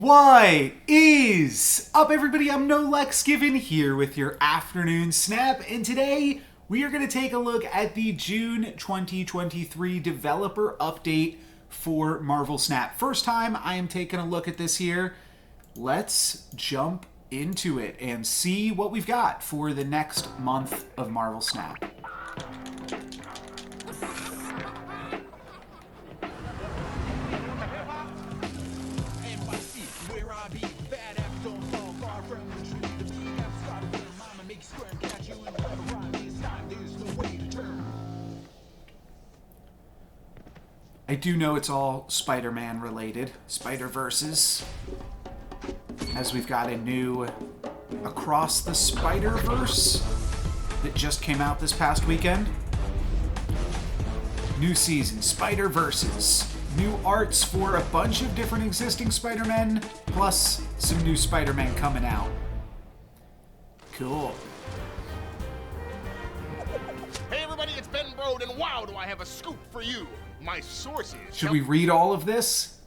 What is up, everybody? I'm No Lex Given here with your afternoon snap, and today we are going to take a look at the June 2023 developer update for Marvel Snap. First time I am taking a look at this here. Let's jump into it and see what we've got for the next month of Marvel Snap. I do know it's all Spider-Man related. Spider-Verses. As we've got a new Across the Spider-Verse that just came out this past weekend. New season, Spider-Verses. New arts for a bunch of different existing Spider-Men, plus some new Spider-Man coming out. Cool. Hey everybody, it's Ben Brode, and wow, do I have a scoop for you. My sources... Should we read all of this?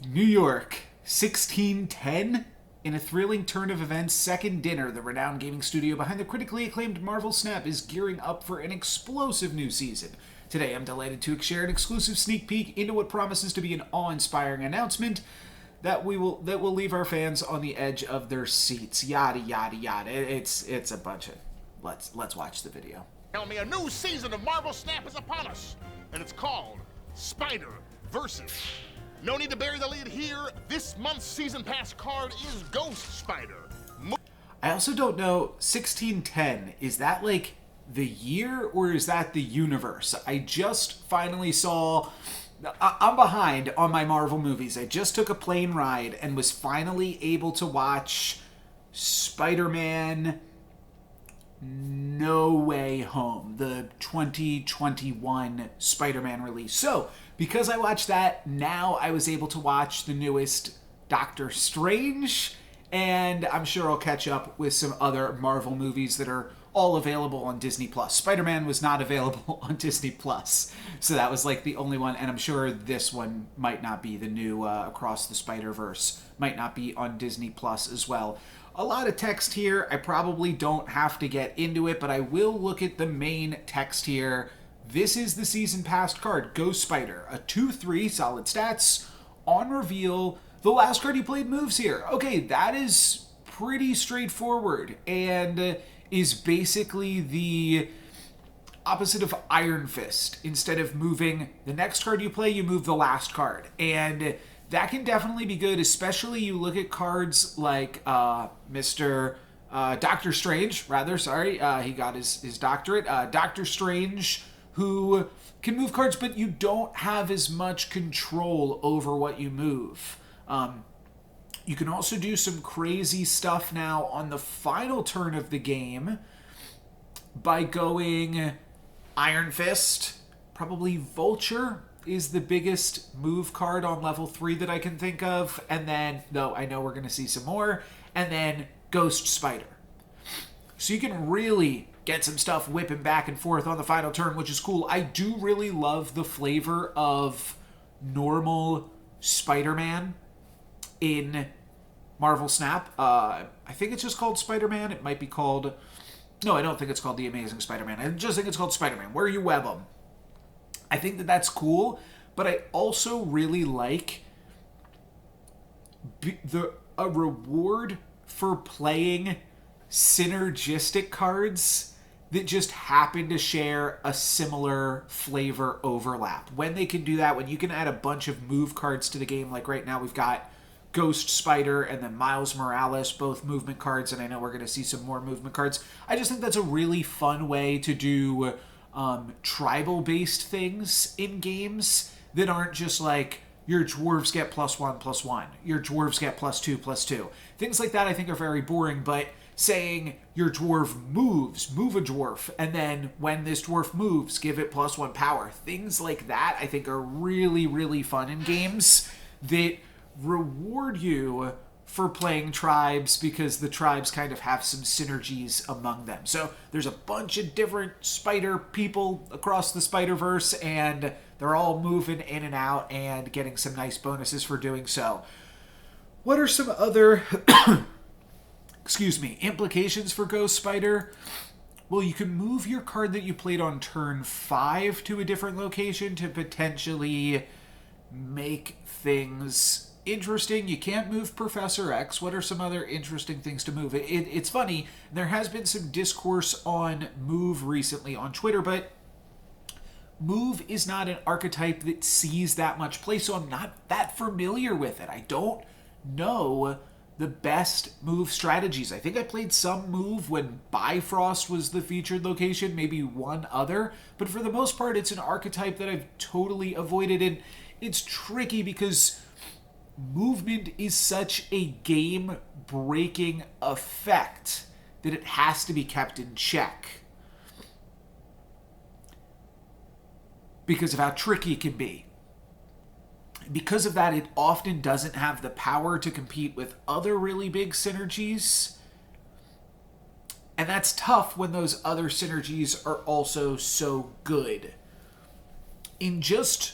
New York, 1610. In a thrilling turn of events, Second Dinner, the renowned gaming studio behind the critically acclaimed Marvel Snap, is gearing up for an explosive new season. Today, I'm delighted to share an exclusive sneak peek into what promises to be an awe-inspiring announcement that will leave our fans on the edge of their seats. Yada yada yada. It's a bunch of... Let's watch the video. Tell me a new season of Marvel Snap is upon us, and it's called Spider-Verses. No need to bury the lead here. This month's season pass card is Ghost Spider. I also don't know, 1610, is that like the year or is that the universe? I just finally saw... I'm behind on my Marvel movies. I just took a plane ride and was finally able to watch Spider-Man No Way Home, the 2021 Spider-Man release. So, because I watched that, now I was able to watch the newest Doctor Strange, and I'm sure I'll catch up with some other Marvel movies that are all available on Disney+. Spider-Man was not available on Disney+, so that was like the only one, and I'm sure this one might not be. The new Across the Spider-Verse might not be on Disney+ as well. A lot of text here. I probably don't have to get into it, but I will look at the main text here. This is the season pass card, Ghost Spider, a 2/3 solid stats. On reveal, the last card you played moves here. Okay, that is pretty straightforward and is basically the opposite of Iron Fist. Instead of moving the next card you play, you move the last card. And that can definitely be good, especially you look at cards like Doctor Strange, he got his doctorate. Doctor Strange, who can move cards, but you don't have as much control over what you move. You can also do some crazy stuff now on the final turn of the game by going Iron Fist, probably Vulture is the biggest move card on level 3 that I can think of, and then, no, I know we're going to see some more, and then Ghost Spider. So you can really get some stuff whipping back and forth on the final turn, which is cool. I do really love the flavor of normal Spider-Man in Marvel Snap. I think it's just called Spider-Man. It might be called... No, I don't think it's called The Amazing Spider-Man. I just think it's called Spider-Man, where you web them. I think that that's cool, but I also really like a reward for playing synergistic cards that just happen to share a similar flavor overlap. When they can do that, when you can add a bunch of move cards to the game, like right now we've got Ghost Spider and then Miles Morales, both movement cards, and I know we're going to see some more movement cards. I just think that's a really fun way to do tribal-based things in games that aren't just like, your dwarves get +1/+1, your dwarves get +2/+2. Things like that I think are very boring, but saying your dwarf move a dwarf, and then when this dwarf moves, give it +1 power. Things like that I think are really, really fun in games that reward you for playing tribes because the tribes kind of have some synergies among them. So there's a bunch of different spider people across the Spider-Verse, and they're all moving in and out and getting some nice bonuses for doing so. What are some other, excuse me, implications for Ghost Spider? Well, you can move your card that you played on turn 5 to a different location to potentially make things interesting. You can't move Professor X. What are some other interesting things to move? It's funny, there has been some discourse on move recently on Twitter, but move is not an archetype that sees that much play, so I'm not that familiar with it. I don't know the best move strategies. I think I played some move when Bifrost was the featured location, maybe one other, but for the most part, it's an archetype that I've totally avoided, and it's tricky because movement is such a game-breaking effect that it has to be kept in check because of how tricky it can be. Because of that, it often doesn't have the power to compete with other really big synergies. And that's tough when those other synergies are also so good. In just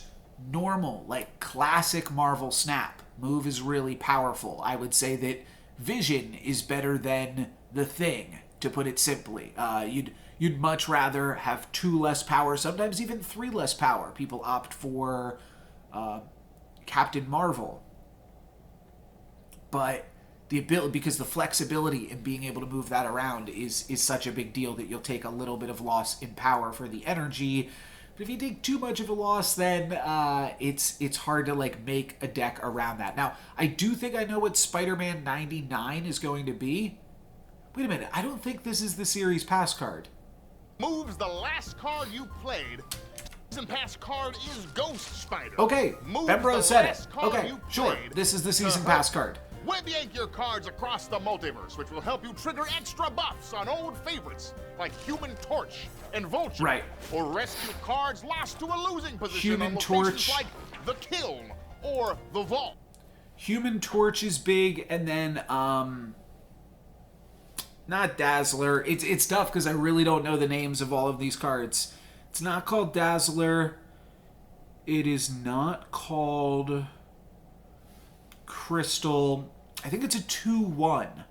normal, like classic Marvel Snap, move is really powerful. I would say that Vision is better than the Thing, to put it simply. You'd much rather have 2 less power, sometimes even 3 less power. People opt for Captain Marvel, but the ability, because the flexibility in being able to move that around is such a big deal that you'll take a little bit of loss in power for the energy. But if you take too much of a loss, then it's hard to like make a deck around that. Now, I do think I know what Spider-Man 99 is going to be. Wait a minute, I don't think this is the series pass card. Moves the last card you played. Season pass card is Ghost Spider. Okay, Bembro said it. Okay, sure. Played. This is the season pass card. Web yank your cards across the multiverse, which will help you trigger extra buffs on old favorites like Human Torch and Vulture. Right. Or rescue cards lost to a losing position Human on locations Torch. like the Kiln or the Vault. Human Torch is big, and then not Dazzler. It's tough because I really don't know the names of all of these cards. It's not called Dazzler. It is not called Crystal. I think it's a 2/1.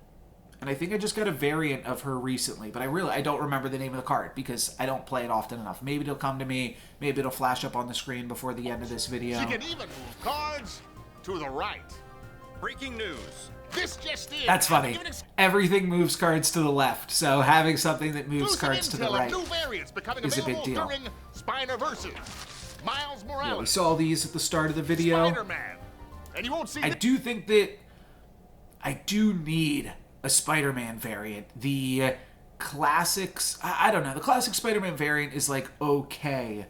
And I think I just got a variant of her recently, but I don't remember the name of the card because I don't play it often enough. Maybe it'll come to me. Maybe it'll flash up on the screen before the end of this video. She can even move cards to the right. Breaking news. This just in. That's funny. Everything moves cards to the left, so having something that moves Exclusive cards to the intel of right new variants becoming is a big available deal. during Spider-Verse. Miles Morales. Yeah, we saw these at the start of the video. Spider-Man. And you won't see I do think that I do need a Spider-Man variant. The classics, I don't know, the classic Spider-Man variant is like, okay.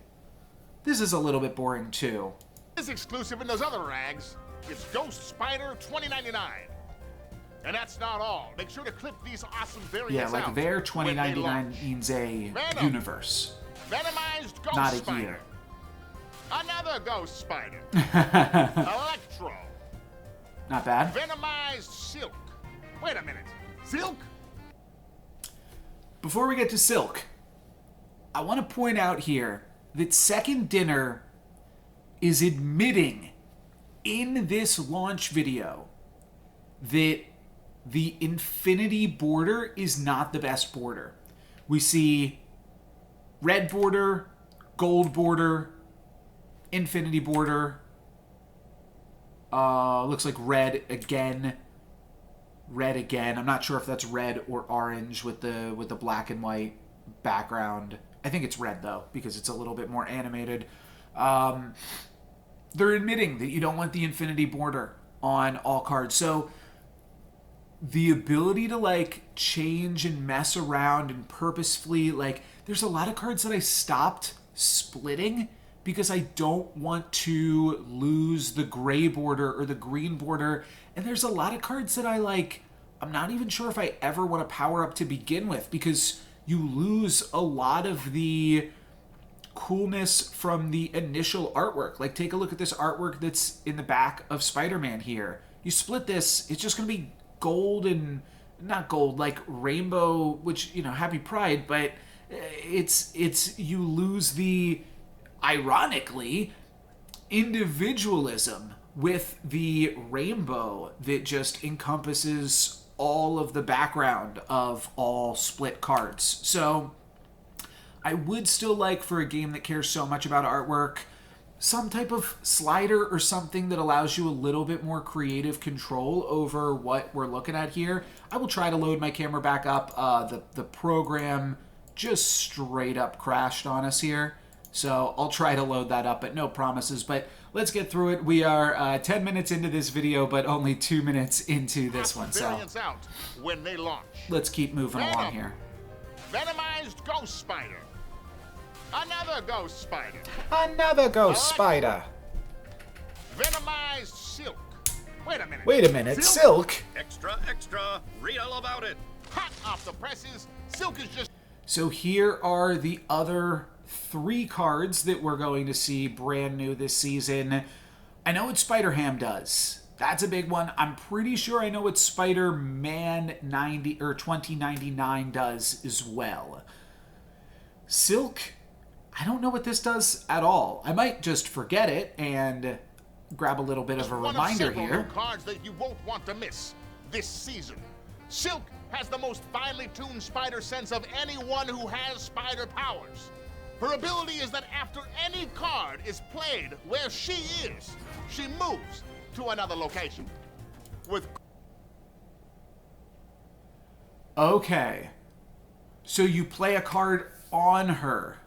This is a little bit boring too. this exclusive in those other rags. It's Ghost Spider 2099. And that's not all. Make sure to clip these awesome variants Yeah, like out their when they 2099 launch. means a Venom. universe. Venomized Ghost Not a Spider. year. Another Ghost Spider. Electro. Not bad. Venomized Silk. Wait a minute. Silk? Before we get to Silk, I want to point out here that Second Dinner is admitting in this launch video that the Infinity border is not the best border. We see red border, gold border, Infinity border, looks like red again. I'm not sure if that's red or orange with the black and white background. I think it's red though because it's a little bit more animated. They're admitting that you don't want the Infinity border on all cards. So the ability to like change and mess around and purposefully, like, there's a lot of cards that I stopped splitting because I don't want to lose the gray border or the green border. And there's a lot of cards that I'm not even sure if I ever want to power up to begin with because you lose a lot of the coolness from the initial artwork. Like, take a look at this artwork that's in the back of Spider-Man here. You split this, it's just going to be gold and, not gold, like rainbow, which, you know, happy Pride, but it's you lose the, ironically, individualism with the rainbow that just encompasses all of the background of all split cards. So I would still like, for a game that cares so much about artwork, some type of slider or something that allows you a little bit more creative control over what we're looking at here. I will try to load my camera back up. The program just straight up crashed on us here. So I'll try to load that up, but no promises. But let's get through it. We are 10 minutes into this video, but only 2 minutes into this one. So Out when they launch. let's keep moving along here. Venomized Ghost Spider. Another Ghost Spider. Another ghost spider. Venomized Silk. Wait a minute, Silk? Extra, extra. Read all about it. Hot off the presses. Silk is just... So here are the other 3 cards that we're going to see brand new this season. I know what Spider-Ham does. That's a big one. I'm pretty sure I know what Spider-Man 2099 does as well. Silk, I don't know what this does at all. I might just forget it and grab a little bit of a reminder here. Cards that you won't want to miss this season. Silk has the most finely tuned spider sense of anyone who has spider powers. Her ability is that after any card is played where she is, she moves to another location. Okay. So you play a card on her,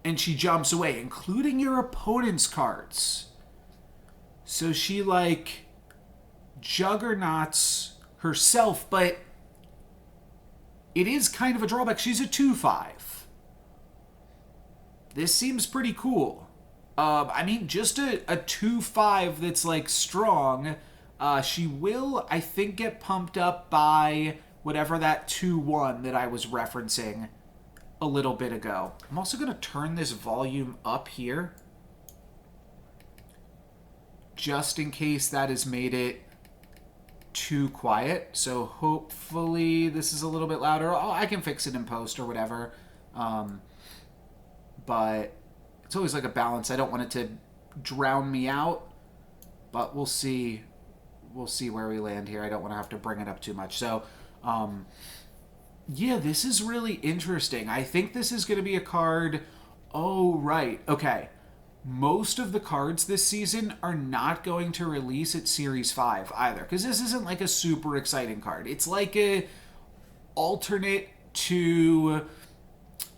and she jumps away, including your opponent's cards. So she, like, juggernauts herself, but it is kind of a drawback. She's a 2/5. This seems pretty cool. I mean, just a 2/5 that's, like, strong. She will, I think, get pumped up by whatever that 2/1 that I was referencing a little bit ago. I'm also going to turn this volume up here, just in case that has made it too quiet. So hopefully this is a little bit louder. Oh, I can fix it in post or whatever. But it's always like a balance. I don't want it to drown me out, but we'll see. We'll see where we land here. I don't want to have to bring it up too much. So, yeah, this is really interesting. I think this is going to be a card. Oh, right. Okay. Most of the cards this season are not going to release at Series 5 either, because this isn't like a super exciting card. It's like a alternate to...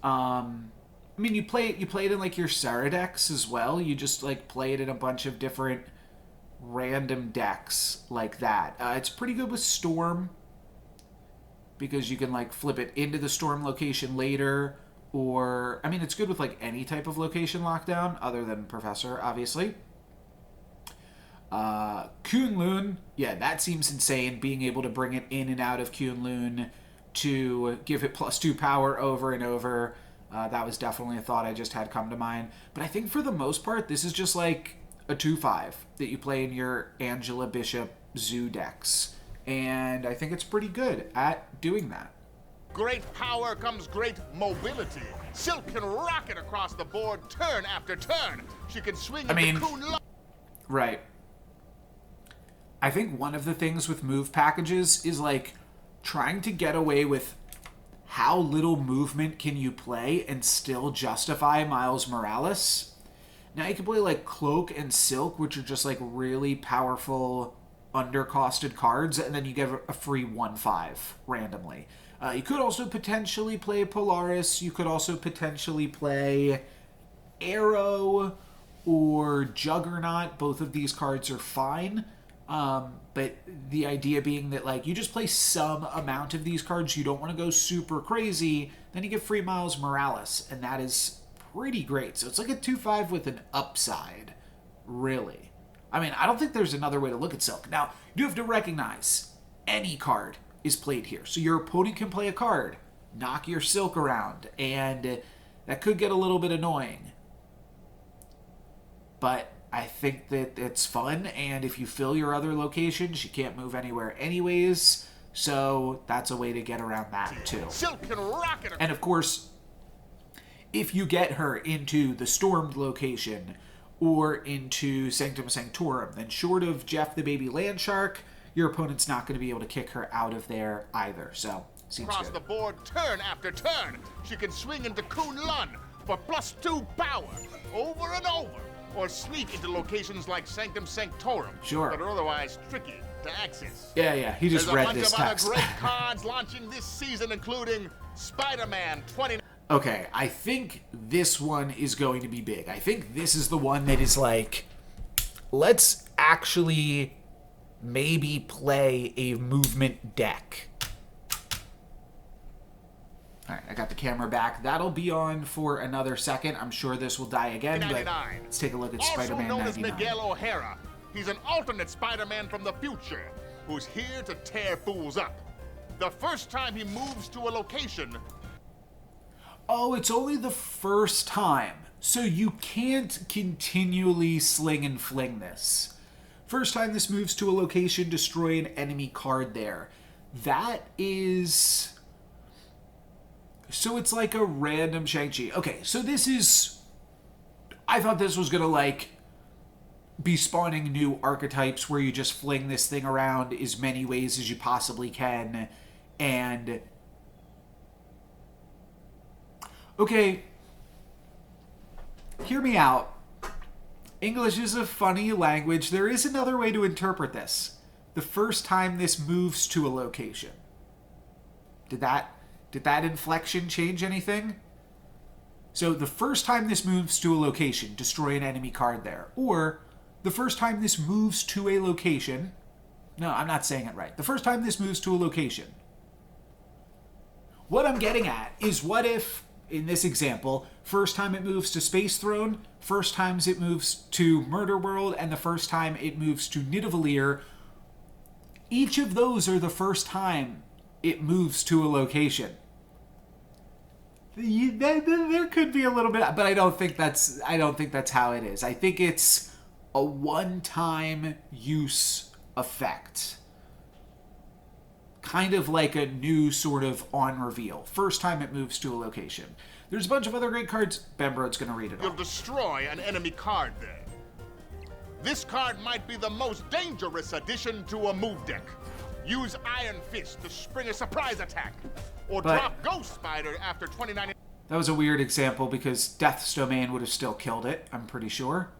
I mean, you play it in like your Sarah decks as well. You just like play it in a bunch of different random decks like that. It's pretty good with Storm, because you can like flip it into the Storm location later, or I mean, it's good with like any type of location lockdown other than Professor, obviously. Kunlun, yeah, that seems insane, being able to bring it in and out of Kunlun to give it +2 power over and over. That was definitely a thought I just had come to mind. But I think for the most part, this is just like a 2/5 that you play in your Angela Bishop Zoo decks. And I think it's pretty good at doing that. Great power comes great mobility. Silk can rocket across the board turn after turn. She can swing I mean, the Coon. Right. I think one of the things with move packages is like trying to get away with how little movement can you play and still justify Miles Morales. Now you can play like Cloak and Silk, which are just like really powerful undercosted cards, and then you get a free 1/5 randomly. You could also potentially play Polaris. You could also potentially play Arrow or Juggernaut. Both of these cards are fine. But the idea being that like you just play some amount of these cards, you don't want to go super crazy, then you get free Miles Morales, and that is pretty great. So it's like a 2/5 with an upside, really. I mean, I don't think there's another way to look at Silk. Now, you do have to recognize any card is played here. So your opponent can play a card, knock your Silk around, and that could get a little bit annoying. But I think that it's fun, and if you fill your other locations, you can't move anywhere anyways, so that's a way to get around that too. Silk can rocket. And of course, if you get her into the stormed location, or into Sanctum Sanctorum. Then short of Jeff the Baby Land Shark, your opponent's not going to be able to kick her out of there either. So, seems Across good. the board, turn after turn, she can swing into Kunlun for +2 power, over and over, or sneak into locations like Sanctum Sanctorum Sure. that are otherwise tricky to access. Yeah, he just There's read a bunch this of text. other great cards launching this season, including Spider-Man 20. Okay, I think this one is going to be big. I think this is the one that is like, let's actually maybe play a movement deck. All right, I got the camera back. That'll be on for another second. I'm sure this will die again, but 99. let's take a look at Also Spider-Man known 99. as Miguel O'Hara, he's an alternate Spider-Man from the future who's here to tear fools up. The first time he moves to a location, Oh, it's only the first time, so you can't continually sling and fling this. First time this moves to a location, destroy an enemy card there. That is... So it's like a random Shang-Chi. Okay, so this is... I thought this was gonna, like, be spawning new archetypes where you just fling this thing around as many ways as you possibly can, and... Okay, hear me out. English is a funny language. There is another way to interpret this. The first time this moves to a location. Did that inflection change anything? So the first time this moves to a location, destroy an enemy card there. Or the first time this moves to a location. No, I'm not saying it right. The first time this moves to a location. What I'm getting at is, what if, in this example, first time it moves to Space Throne, first times it moves to Murder World, and the first time it moves to Nidavellir, each of those are the first time it moves to a location. There could be a little bit, but I don't think that's how it is. I think it's a one-time use effect. Kind of like a new sort of on reveal. First time it moves to a location. There's a bunch of other great cards. Bembrode's going to read it you'll all. destroy an enemy card there. This card might be the most dangerous addition to a move deck. Use Iron Fist to spring a surprise attack, or But- drop Ghost Spider after 29. That was a weird example because Death's Domain would have still killed it, I'm pretty sure.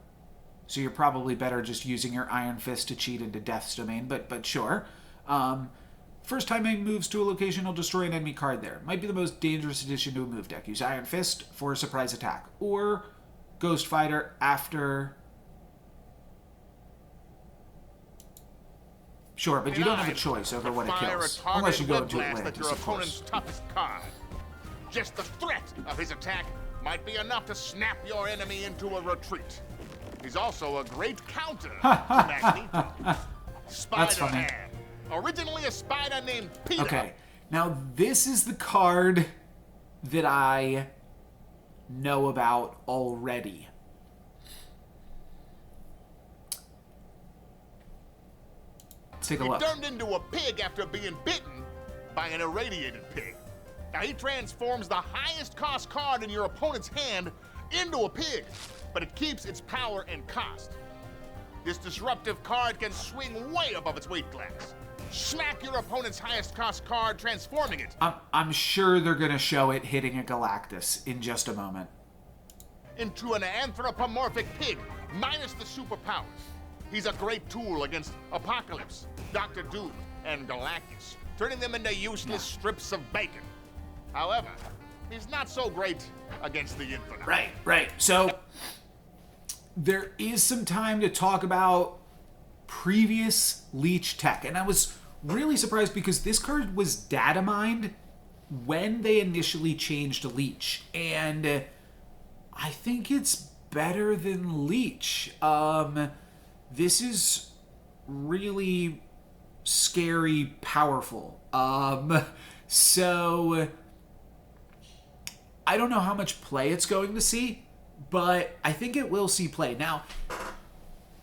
So you're probably better just using your Iron Fist to cheat into Death's Domain, but sure. First time it moves to a location, it'll destroy an enemy card there. Might be the most dangerous addition to a move deck. Use Iron Fist for a surprise attack. Or Ghost Fighter after... Sure, but you don't have a choice over what it kills. Unless you go into Atlantis, Atlantis, your of opponent's course. toughest card. Just the threat of his attack might be enough to snap your enemy into a retreat. He's also a great counter to Magneto. Spider-Man. Originally a spider named Peter. Okay, now this is the card that I know about already. Let's take a He look. turned into a pig after being bitten by an irradiated pig. Now he transforms the highest cost card in your opponent's hand into a pig, but it keeps its power and cost. This disruptive card can swing way above its weight class. Smack your opponent's highest cost card, transforming it I'm sure they're going to show it hitting a Galactus in just a moment. into an anthropomorphic pig, minus the superpowers. He's a great tool against Apocalypse, Doctor Doom, and Galactus, turning them into useless strips of bacon. However, he's not so great against the Infinite. Right. So there is some time to talk about previous Leech tech, and I was really surprised because this card was data mined when they initially changed to Leech, and I think it's better than Leech. This is really scary powerful. So I don't know how much play it's going to see, but I think it will see play. Now,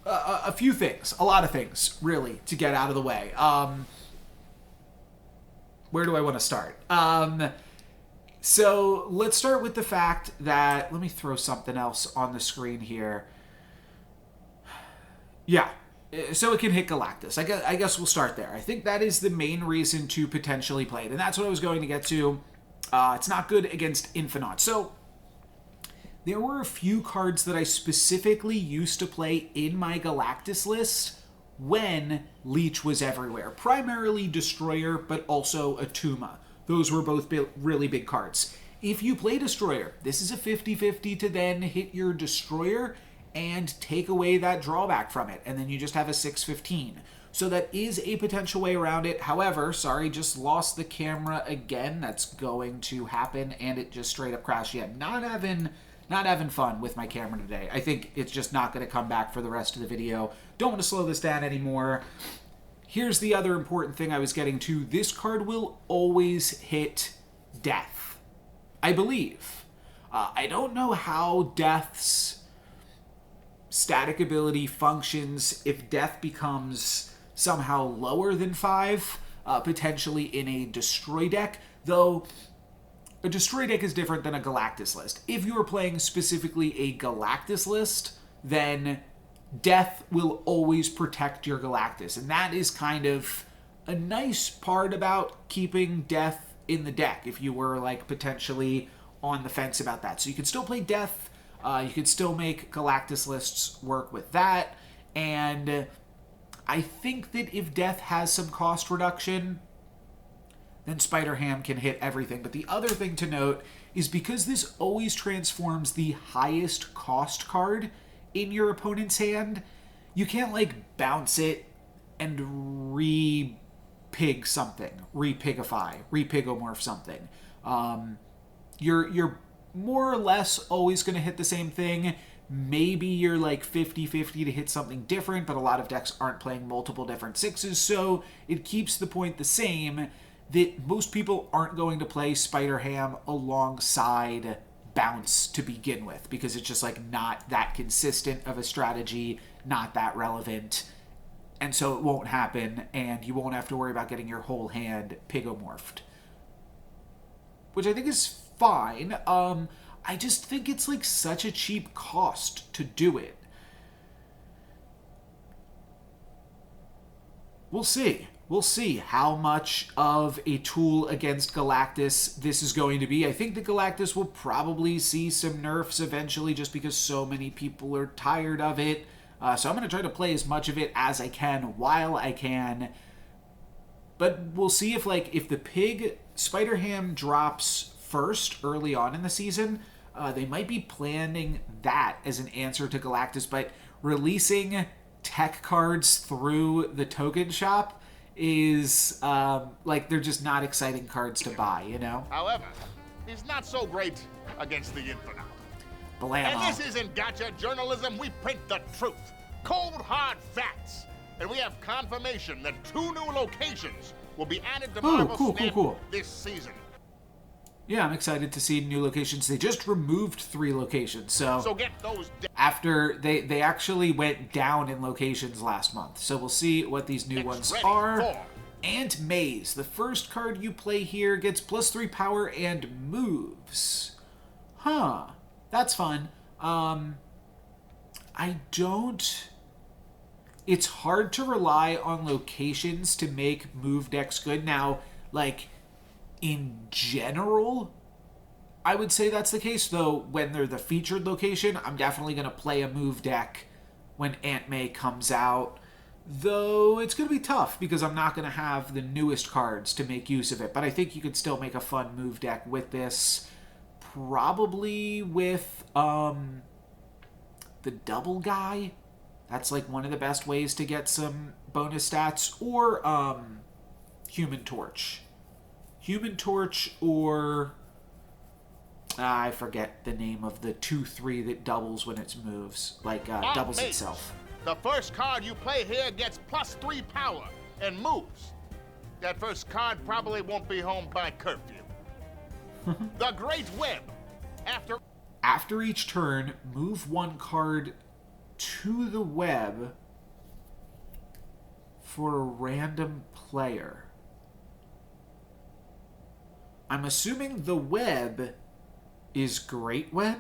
a few things, a lot of things, really, to get out of the way. Where do I want to start? So let's start with the fact that, let me throw something else on the screen here. Yeah. So it can hit Galactus. I guess we'll start there. I think that is the main reason to potentially play it. And that's what I was going to get to. It's not good against Infinite. So there were a few cards that I specifically used to play in my Galactus list when Leech was everywhere. Primarily Destroyer, but also Atuma. Those were both really big cards. If you play Destroyer, this is a 50-50 to then hit your Destroyer and take away that drawback from it. And then you just have a 6-15. So that is a potential way around it. However, sorry, just lost the camera again. That's going to happen. And it just straight up crashed. Yeah, not having fun with my camera today. I think it's just not going to come back for the rest of the video. Don't want to slow this down anymore. Here's the other important thing I was getting to. This card will always hit Death, I believe. I don't know how Death's static ability functions if Death becomes somehow lower than 5, potentially in a Destroy deck, though a Destroy deck is different than a Galactus list. If you are playing specifically a Galactus list, then Death will always protect your Galactus, and that is kind of a nice part about keeping Death in the deck if you were like potentially on the fence about that. So you can still play Death, you could still make Galactus lists work with that, and I think that if Death has some cost reduction, then Spider-Ham can hit everything. But the other thing to note is because this always transforms the highest cost card in your opponent's hand, you can't like bounce it and re-pig something, re-pigify, re-pigomorph something. You're more or less always going to hit the same thing. Maybe you're like 50-50 to hit something different, but a lot of decks aren't playing multiple different 6s, so it keeps the point the same that most people aren't going to play Spider-Ham alongside Bounce to begin with, because it's just like not that consistent of a strategy, not that relevant, and so it won't happen, and you won't have to worry about getting your whole hand pigomorphed. Which I think is fine. I just think it's like such a cheap cost to do it. We'll see. We'll see how much of a tool against Galactus this is going to be. I think that Galactus will probably see some nerfs eventually just because so many people are tired of it. So I'm going to try to play as much of it as I can while I can. But we'll see if the pig Spider-Ham drops first early on in the season. They might be planning that as an answer to Galactus, but releasing tech cards through the token shop is they're just not exciting cards to buy, you know? However, he's not so great against the Infinite. Blammo. And this isn't gotcha journalism. We print the truth. Cold, hard facts. And we have confirmation that 2 new locations will be added to Marvel Snap this season. Yeah, I'm excited to see new locations. They just removed 3 locations, so get those after they actually went down in locations last month. So we'll see what these new ones are. Ant Maze, the first card you play here, gets +3 power and moves. Huh, that's fun. It's hard to rely on locations to make move decks good. Now, like, in general, I would say that's the case, though when they're the featured location, I'm definitely going to play a move deck when Aunt May comes out, though it's going to be tough because I'm not going to have the newest cards to make use of it, but I think you could still make a fun move deck with this, probably with the double guy. That's like one of the best ways to get some bonus stats, or Human Torch. Human Torch, or I forget the name of the 2/3 that doubles when it moves, doubles itself. The first card you play here gets +3 power and moves. That first card probably won't be home by curfew. The Great Web. After each turn, move 1 card to the web for a random player. I'm assuming the web is Great Web?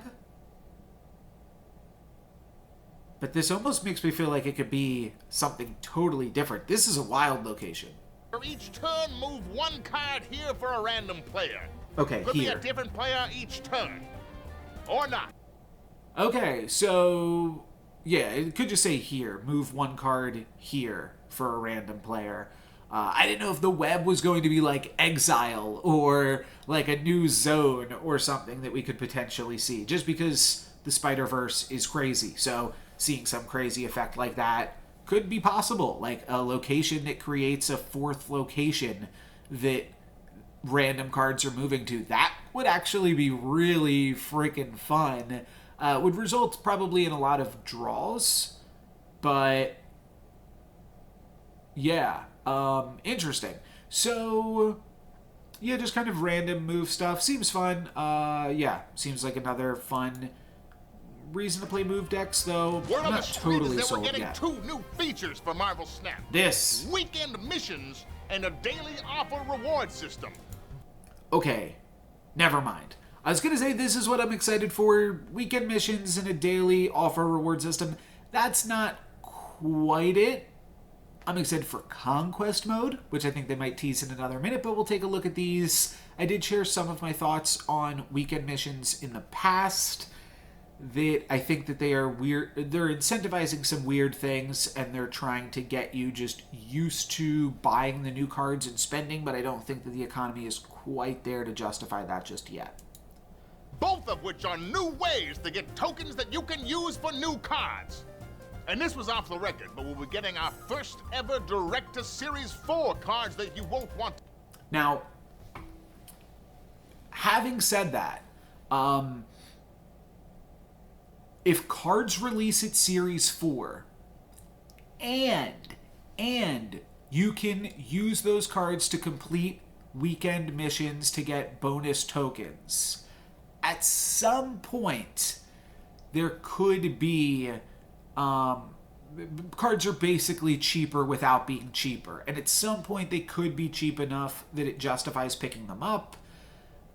But this almost makes me feel like it could be something totally different. This is a wild location. For each turn, move one card here for a random player. Okay, Could here. be a different player each turn. Or not. Okay, so yeah, it could just say here. Move one card here for a random player. I didn't know if the web was going to be like Exile or like a new zone or something that we could potentially see, just because the Spider-Verse is crazy. So seeing some crazy effect like that could be possible, like a location that creates a fourth location that random cards are moving to. That would actually be really freaking fun. Would result probably in a lot of draws, but yeah, interesting. So yeah, just kind of random move stuff. Seems fun. Yeah, seems like another fun reason to play move decks, though. Word I'm on the not street totally is that we're sold getting yet. 2 new features for Marvel Snap. This. Weekend missions and a daily offer reward system. Okay, never mind. I was gonna say this is what I'm excited for. Weekend missions and a daily offer reward system. That's not quite it. I'm excited for Conquest Mode, which I think they might tease in another minute, but we'll take a look at these. I did share some of my thoughts on weekend missions in the past. That I think that they are weird. They're incentivizing some weird things, and they're trying to get you just used to buying the new cards and spending, but I don't think that the economy is quite there to justify that just yet. Both of which are new ways to get tokens that you can use for new cards. And this was off the record, but we'll be getting our first ever Direct to Series 4 cards that you won't want. Now, having said that, if cards release at Series 4, and you can use those cards to complete weekend missions to get bonus tokens, at some point, there could be... cards are basically cheaper without being cheaper. And at some point, they could be cheap enough that it justifies picking them up.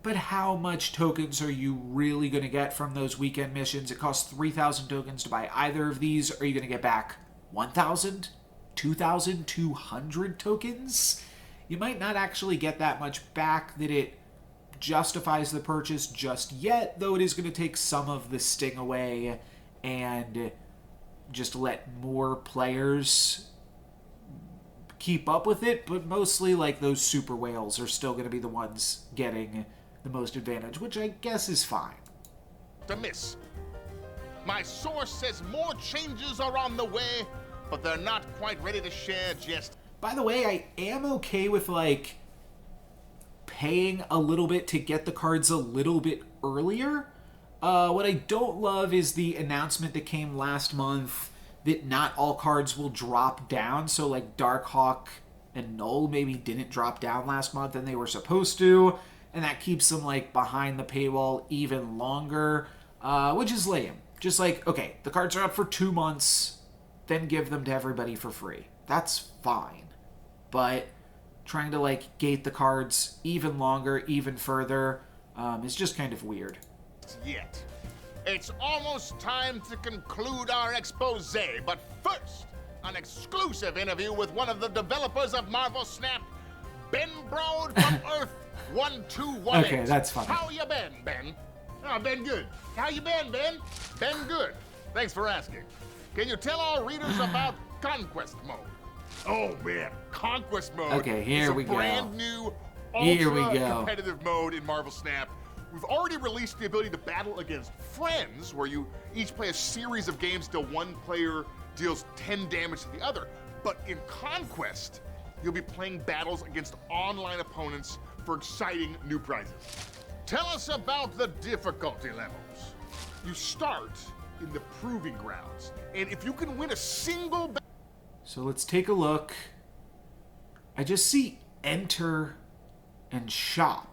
But how much tokens are you really going to get from those weekend missions? It costs 3,000 tokens to buy either of these. Are you going to get back 1,000? 2,200 tokens? You might not actually get that much back that it justifies the purchase just yet, though it is going to take some of the sting away and just let more players keep up with it. But mostly, like, those super whales are still going to be the ones getting the most advantage, which I guess is fine. To miss. My source says more changes are on the way, but they're not quite ready to share just. By the way, I am okay with, like, paying a little bit to get the cards a little bit earlier. What I don't love is the announcement that came last month that not all cards will drop down. So, like, Darkhawk and Null maybe didn't drop down last month and they were supposed to. And that keeps them, like, behind the paywall even longer, which is lame. Just like, okay, the cards are up for 2 months, then give them to everybody for free. That's fine. But trying to, like, gate the cards even longer, even further, is just kind of weird. Yet. It's almost time to conclude our expose, but first, an exclusive interview with one of the developers of Marvel Snap, Ben Brode from Earth 1218. Okay, that's fine. How you been, Ben? Oh, Ben good. How you been, Ben? Ben good. Thanks for asking. Can you tell our readers about Conquest Mode? Oh man, Conquest Mode Okay, here is a we go. brand new Here we ultra go. competitive mode in Marvel Snap. We've already released the ability to battle against friends, where you each play a series of games till one player deals 10 damage to the other. But in Conquest, you'll be playing battles against online opponents for exciting new prizes. Tell us about the difficulty levels. You start in the Proving Grounds, and if you can win a single battle. So let's take a look. I just see enter and shop.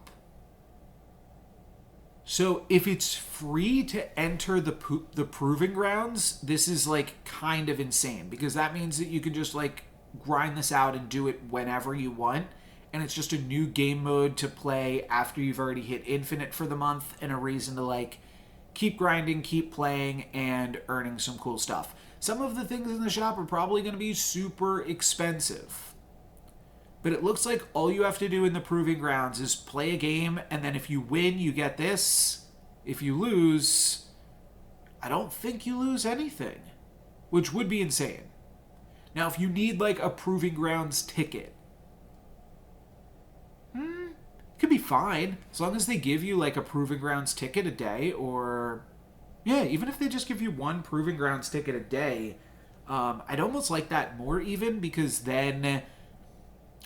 So if it's free to enter the Proving Grounds, this is, like, kind of insane, because that means that you can just, like, grind this out and do it whenever you want, and it's just a new game mode to play after you've already hit Infinite for the month, and a reason to, like, keep grinding, keep playing, and earning some cool stuff. Some of the things in the shop are probably going to be super expensive. But it looks like all you have to do in the Proving Grounds is play a game, and then if you win, you get this. If you lose, I don't think you lose anything, which would be insane. Now, if you need like a Proving Grounds ticket, it could be fine. As long as they give you like a Proving Grounds ticket a day, or yeah, even if they just give you one Proving Grounds ticket a day, I'd almost like that more even, because then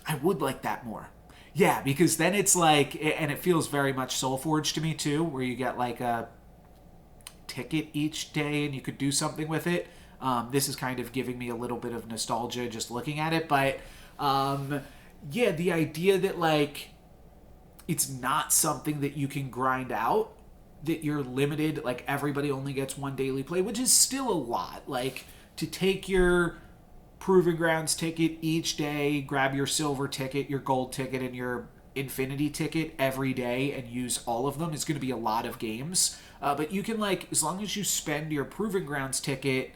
I would like that more. Yeah, because then it's like, and it feels very much SoulForge to me too, where you get like a ticket each day and you could do something with it. This is kind of giving me a little bit of nostalgia just looking at it, but yeah, the idea that like it's not something that you can grind out, that you're limited, like everybody only gets one daily play, which is still a lot. Like to take your Proving Grounds ticket each day, grab your silver ticket, your gold ticket, and your infinity ticket every day and use all of them is going to be a lot of games. But you can, like, as long as you spend your Proving Grounds ticket,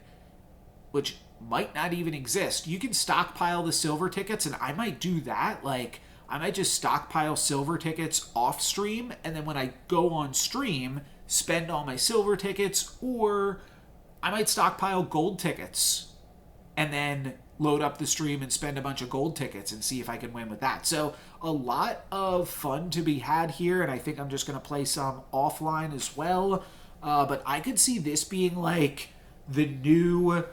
which might not even exist, you can stockpile the silver tickets, and I might do that. Like, I might just stockpile silver tickets off stream, and then when I go on stream, spend all my silver tickets, or I might stockpile gold tickets and then load up the stream and spend a bunch of gold tickets and see if I can win with that. So a lot of fun to be had here, and I think I'm just going to play some offline as well. But I could see this being like the new...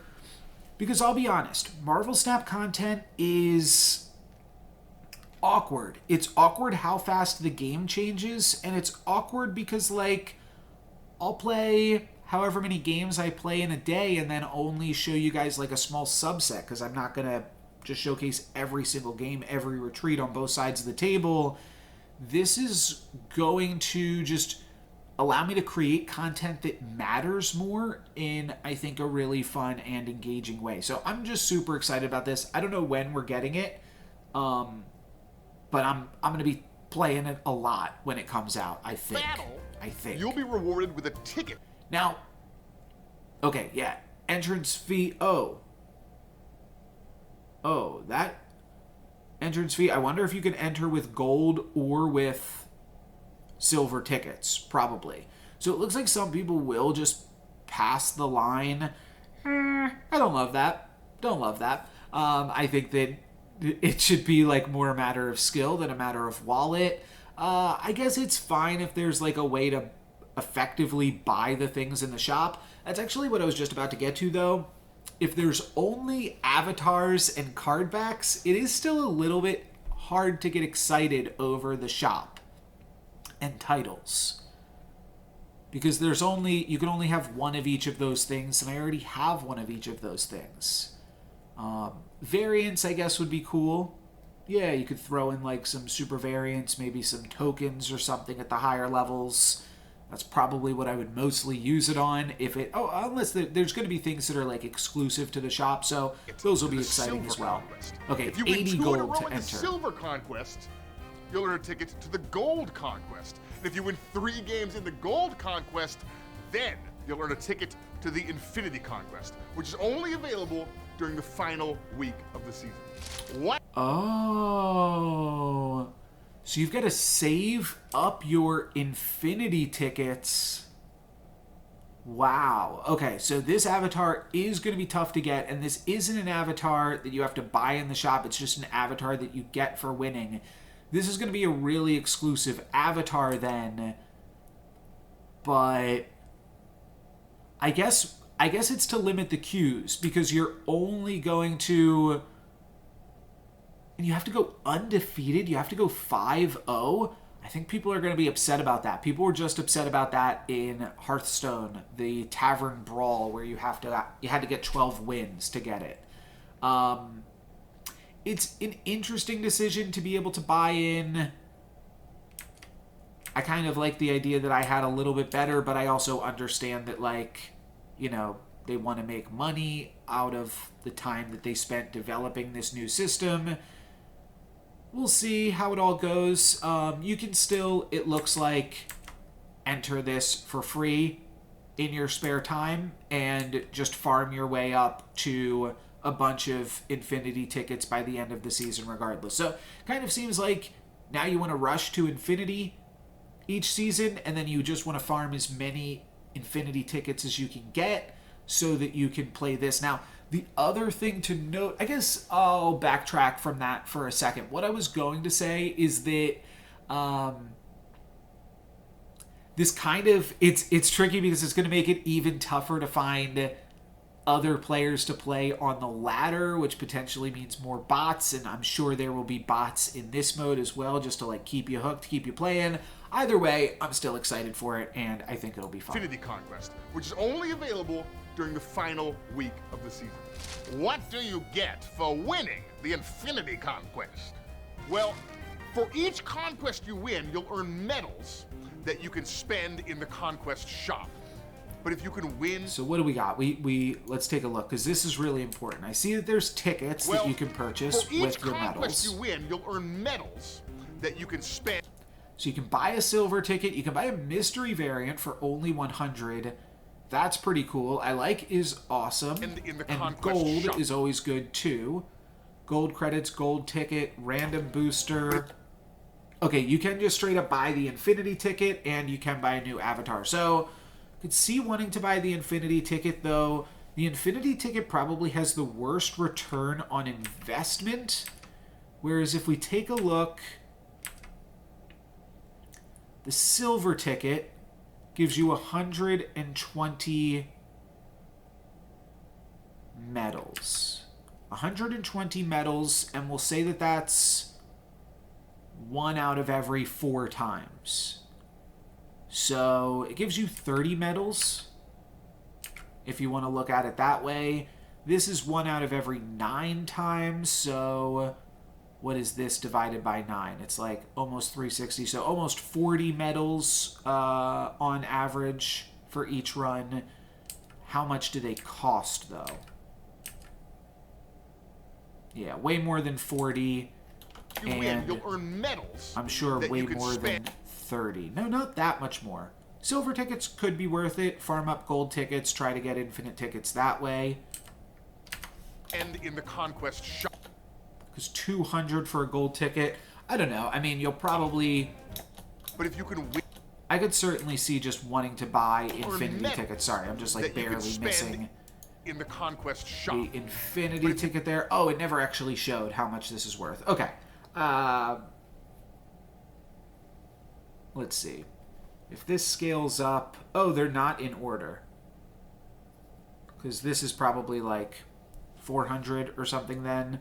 Because I'll be honest, Marvel Snap content is awkward. It's awkward how fast the game changes, and it's awkward because, like, I'll play however many games I play in a day and then only show you guys like a small subset, because I'm not going to just showcase every single game, every retreat on both sides of the table. This is going to just allow me to create content that matters more in, I think, a really fun and engaging way. So I'm just super excited about this. I don't know when we're getting it, but I'm going to be playing it a lot when it comes out, I think. You'll be rewarded with a ticket. Now, okay, yeah, entrance fee, that entrance fee, I wonder if you can enter with gold or with silver tickets, probably. So it looks like some people will just pass the line. I don't love that. I think that it should be like more a matter of skill than a matter of wallet. I guess it's fine if there's like a way to effectively buy the things in the shop. That's actually what I was just about to get to, though. If there's only avatars and card backs, it is still a little bit hard to get excited over the shop and titles, because you can only have one of each of those things, and I already have one of each of those things. Variants, I guess, would be cool. Yeah, you could throw in like some super variants, maybe some tokens or something at the higher levels. That's probably what I would mostly use it on. Unless there's going to be things that are like exclusive to the shop, so those will be exciting as well. Okay, if you 80 gold to enter. Silver Conquest, you'll earn a ticket to the Gold Conquest. And if you win 3 games in the Gold Conquest, then you'll earn a ticket to the Infinity Conquest, which is only available during the final week of the season. What? Oh. So you've got to save up your Infinity tickets. Wow. Okay, so this avatar is going to be tough to get, and this isn't an avatar that you have to buy in the shop. It's just an avatar that you get for winning. This is going to be a really exclusive avatar then. But I guess it's to limit the queues, because you're only going to... And you have to go undefeated. You have to go 5-0. I think people are going to be upset about that. People were just upset about that in Hearthstone, the Tavern Brawl, where you had to get 12 wins to get it. It's an interesting decision to be able to buy in. I kind of like the idea that I had a little bit better, but I also understand that, like, you know, they want to make money out of the time that they spent developing this new system. We'll see how it all goes. You can still, it looks like, enter this for free. in your spare time and just farm your way up to a bunch of Infinity tickets by the end of the season regardless. So kind of seems like now you want to rush to Infinity each season, and then you just want to farm as many Infinity tickets as you can get so that you can play this. Now, the other thing to note, I guess I'll backtrack from that for a second. What I was going to say is that this kind of, it's tricky because it's going to make it even tougher to find other players to play on the ladder, which potentially means more bots, and I'm sure there will be bots in this mode as well, just to like keep you hooked, keep you playing. Either way, I'm still excited for it, and I think it'll be fun. Infinity Conquest, which is only available during the final week of the season. What do you get for winning the Infinity Conquest? Well, for each conquest you win, you'll earn medals that you can spend in the Conquest shop. But if you can win... So what do we got? We let's take a look, because this is really important. I see that there's tickets that you can purchase with your medals. For each conquest you win, you'll earn medals that you can spend. So you can buy a silver ticket. You can buy a mystery variant for only 100. That's pretty cool. I like is awesome. In the and Conquest gold shop is always good too. Gold credits, gold ticket, random booster. Okay, you can just straight up buy the Infinity ticket, and you can buy a new avatar. So I could see wanting to buy the Infinity ticket, though. The Infinity ticket probably has the worst return on investment. Whereas if we take a look, the silver ticket gives you 120 medals. 120 medals, and we'll say that that's 1 out of every 4 times. So it gives you 30 medals, if you want to look at it that way. This is 1 out of every 9 times, so what is this divided by 9? It's like almost 360, so almost 40 medals on average for each run. How much do they cost, though? Yeah, way more than 40. You win, you'll earn medals. I'm sure way more than 30. No, not that much more. Silver tickets could be worth it. Farm up gold tickets. Try to get infinite tickets that way. And in the Conquest shop. Because 200 for a gold ticket. I don't know. I mean, you'll probably... But if you can win... I could certainly see just wanting to buy Infinity tickets. Sorry, I'm just like barely missing... in the Conquest shop. The Infinity ticket there. Oh, it never actually showed how much this is worth. Okay. Let's see. If this scales up... Oh, they're not in order. Because this is probably like 400 or something then.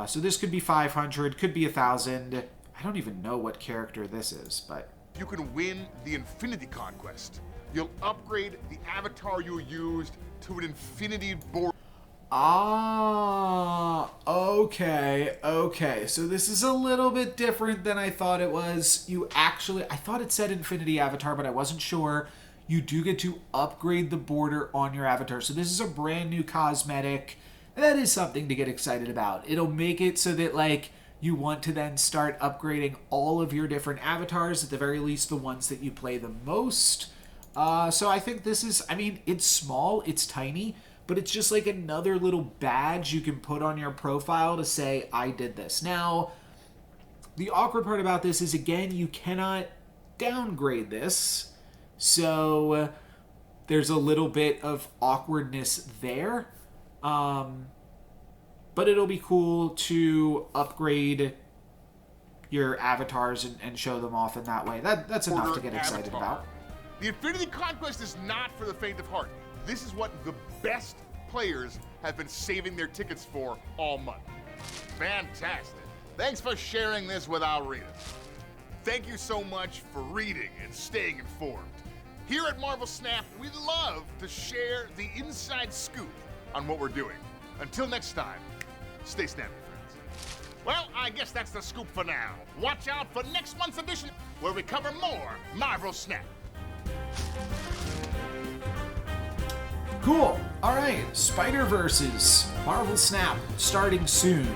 So this could be 500, could be 1,000. I don't even know what character this is, but... If you can win the Infinity Conquest, you'll upgrade the avatar you used to an Infinity board. Ah, okay. So this is a little bit different than I thought it was. I thought it said Infinity Avatar, but I wasn't sure. You do get to upgrade the border on your avatar. So this is a brand new cosmetic. That is something to get excited about. It'll make it so that, like, you want to then start upgrading all of your different avatars, at the very least the ones that you play the most. So I think this is, I mean, it's small, it's tiny, but it's just like another little badge you can put on your profile to say, I did this. Now, the awkward part about this is, again, you cannot downgrade this. So there's a little bit of awkwardness there. But it'll be cool to upgrade your avatars and show them off in that way. That's enough to get excited about. The Infinity Conquest is not for the faint of heart. This is what the best players have been saving their tickets for all month. Fantastic. Thanks for sharing this with our readers. Thank you so much for reading and staying informed. Here at Marvel Snap, we love to share the inside scoop on what we're doing. Until next time, stay snappy, friends. Well, I guess that's the scoop for now. Watch out for next month's edition, where we cover more Marvel Snap. Cool. All right. Spider-Verse's Marvel Snap starting soon.